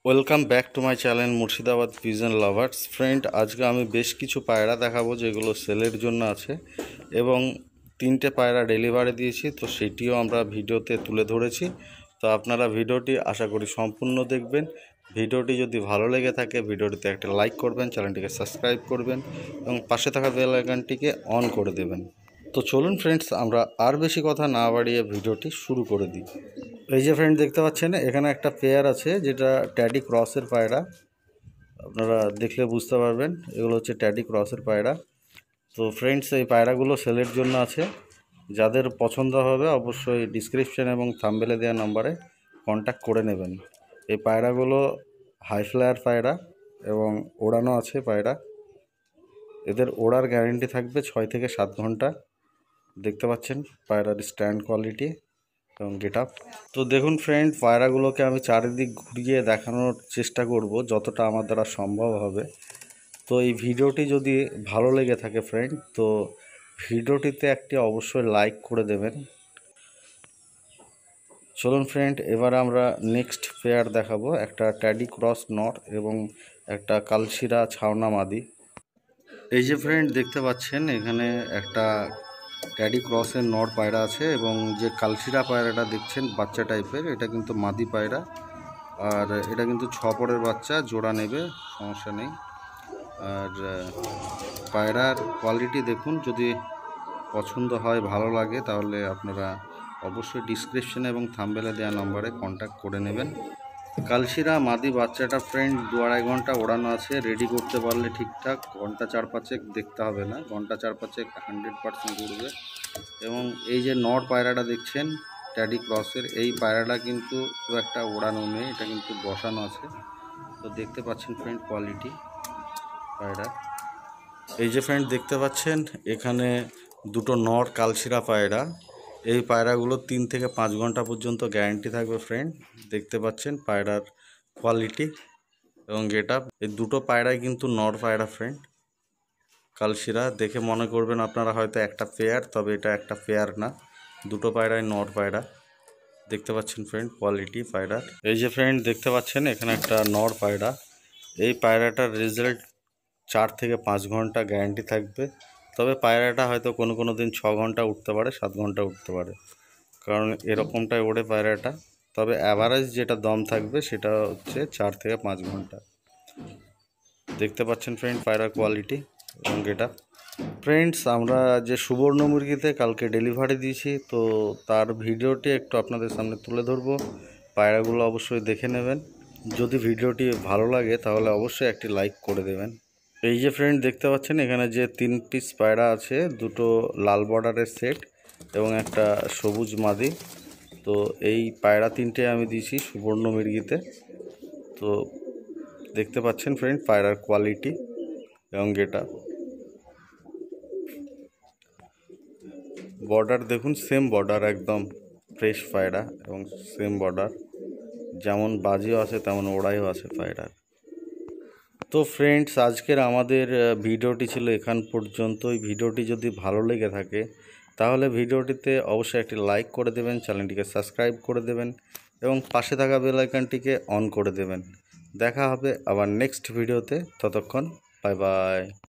Welcome back to my channel Murshidabad pigeon lovers friend. আজকে আমি বেশ কিছু পায়রা দেখাবো যেগুলো সেলের জন্য আছে এবং তিনটে পায়রা ডেলিভারি দিয়েছি, তো সেটিও আমরা ভিডিওতে তুলে ধরেছি। তো আপনারা ভিডিওটি আশা করি সম্পূর্ণ দেখবেন। ভিডিওটি যদি ভালো লেগে থাকে ভিডিওটিতে একটা লাইক করবেন, চ্যানেলটিকে সাবস্ক্রাইব করবেন এবং পাশে থাকা বেল আইকনটিকে অন করে দেবেন। তো চলুন ফ্রেন্ডস, আমরা আর বেশি কথা না বাড়িয়ে ভিডিওটি শুরু করে দিই। এই যে ফ্রেন্ড দেখতে পাচ্ছেন, এখানে একটা পেয়ার আছে যেটা ট্যাডি ক্রসের পায়রা। আপনারা দেখলে বুঝতে পারবেন এগুলো হচ্ছে ট্যাডি ক্রসের পায়রা। তো ফ্রেন্ডস, এই পায়রাগুলো সেলের জন্য আছে। যাদের পছন্দ হবে অবশ্যই ডিসক্রিপশন এবং থাম্বনেলে দেওয়া নম্বরে কন্ট্যাক্ট করে নেবেন। এই পায়রাগুলো হাই ফ্লায়ার পায়রা এবং ওড়ানো আছে পায়রা। এদের ওড়ার গ্যারেন্টি থাকবে 6 থেকে 7 ঘন্টা। দেখতে পাচ্ছেন পায়রার স্ট্যান্ড কোয়ালিটি এবং গেট আপ। তো দেখুন ফ্রেন্ড, পায়রাগুলোকে আমি চারিদিক ঘুরিয়ে দেখানোর চেষ্টা করব যতটা আমার দ্বারা সম্ভব হবে। তো এই ভিডিওটি যদি ভালো লেগে থাকে ফ্রেন্ড, তো ভিডিওটিতে একটি অবশ্যই লাইক করে দেবেন। চলুন ফ্রেন্ড, এবার আমরা নেক্সট পেয়ার দেখাবো। একটা ট্যাডি ক্রস নর এবং একটা কালশিরা ছাওনা মাদি। এই যে ফ্রেন্ড দেখতে পাচ্ছেন, এখানে একটা ট্যাডি ক্রসের নর পায়রা আছে এবং যে কালশিরা পায়রাটা দেখছেন বাচ্চা টাইপের, এটা কিন্তু মাদি পায়রা। আর এটা কিন্তু 6 পরের বাচ্চা, জোড়া নেবে, সমস্যা নেই। আর পায়রার কোয়ালিটি দেখুন, যদি পছন্দ হয় ভালো লাগে তাহলে আপনারা অবশ্যই ডিসক্রিপশনে এবং থাম্বনেলে দেওয়া নম্বরে কন্ট্যাক্ট করে নেবেন। কালশিরা মাদি বাচ্চাটা ফ্রেন্ড 2-2.5 ঘন্টা ওড়ানো আছে। রেডি করতে পারলে ঠিকঠাক ঘন্টা 4-5 দেখতে হবে না, ঘন্টা 4-5 100% উড়বে। এবং এই যে নর পায়রাটা দেখছেন ট্যাডি ক্রসের, এই পায়রাটা কিন্তু খুব একটা ওড়ানো নেই, এটা কিন্তু বসানো আছে। তো দেখতে পাচ্ছেন ফ্রেন্ড কোয়ালিটি পায়রা। এই যে ফ্রেন্ড দেখতে পাচ্ছেন, এখানে দুটো নর কালশিরা পায়রা। এই পায়রাগুলো 3 থেকে 5 ঘন্টা পর্যন্ত গ্যারান্টি থাকবে ফ্রেন্ড। দেখতে পাচ্ছেন পায়রার কোয়ালিটি এবং গেট আপ। এই দুটো পায়রাই কিন্তু নর পায়রা ফ্রেন্ড। কালশিরা দেখে মনে করবেন আপনারা হয়তো একটা পেয়ার, তবে এটা একটা পেয়ার না, দুটো পায়রাই নর পায়রা। দেখতে পাচ্ছেন ফ্রেন্ড কোয়ালিটি পায়রার। এই যে ফ্রেন্ড দেখতে পাচ্ছেন, এখানে একটা নর পায়রা। এই পায়রাটার রেজাল্ট 4 থেকে 5 ঘন্টা গ্যারান্টি থাকবে, তবে পায়রাটা হয়তো কোনো দিন 6 ঘন্টা উঠতে পারে, 7 ঘন্টা উঠতে পারে, কারণ এরকমটাই ওড়ে পায়রাটা। তবে অ্যাভারেজ যেটা দম থাকবে সেটা হচ্ছে 4 থেকে 5 ঘন্টা। দেখতে পাচ্ছেন ফ্রেন্ড পায়রার কোয়ালিটি এবং এটা। ফ্রেন্ডস, আমরা যে সুবর্ণ মুরগিতে কালকে ডেলিভারি দিয়েছি, তো তার ভিডিওটি একটু আপনাদের সামনে তুলে ধরবো। পায়রাগুলো অবশ্যই দেখে নেবেন। যদি ভিডিওটি ভালো লাগে তাহলে অবশ্যই একটি লাইক করে দেবেন। এই যে ফ্রেন্ড দেখতে পাচ্ছেন, এখানে যে 3 পিস পায়রা আছে, দুটো লাল বর্ডারের সেট এবং একটা সবুজ মাদি। তো এই পায়রা তিনটে আমি দিয়েছি সুবর্ণ মুরগিতে। তো দেখতে পাচ্ছেন ফ্রেন্ড পায়রার কোয়ালিটি এবং গেটা। বর্ডার দেখুন, সেম বর্ডার, একদম ফ্রেশ পায়রা এবং সেম বর্ডার, যেমন বাজিও আছে তেমন ওড়াইও আছে পায়রার। তো ফ্রেন্ডস, আজকের আমাদের ভিডিওটি ছিল এখান পর্যন্তই। ভিডিওটি যদি ভালো লেগে থাকে তাহলে ভিডিওটিতে অবশ্যই একটি লাইক করে দেবেন, চ্যানেলটিকে সাবস্ক্রাইব করে দেবেন এবং পাশে থাকা বেল আইকনটিকে অন করে দেবেন। দেখা হবে আবার নেক্সট ভিডিওতে, ততক্ষণ বাই বাই।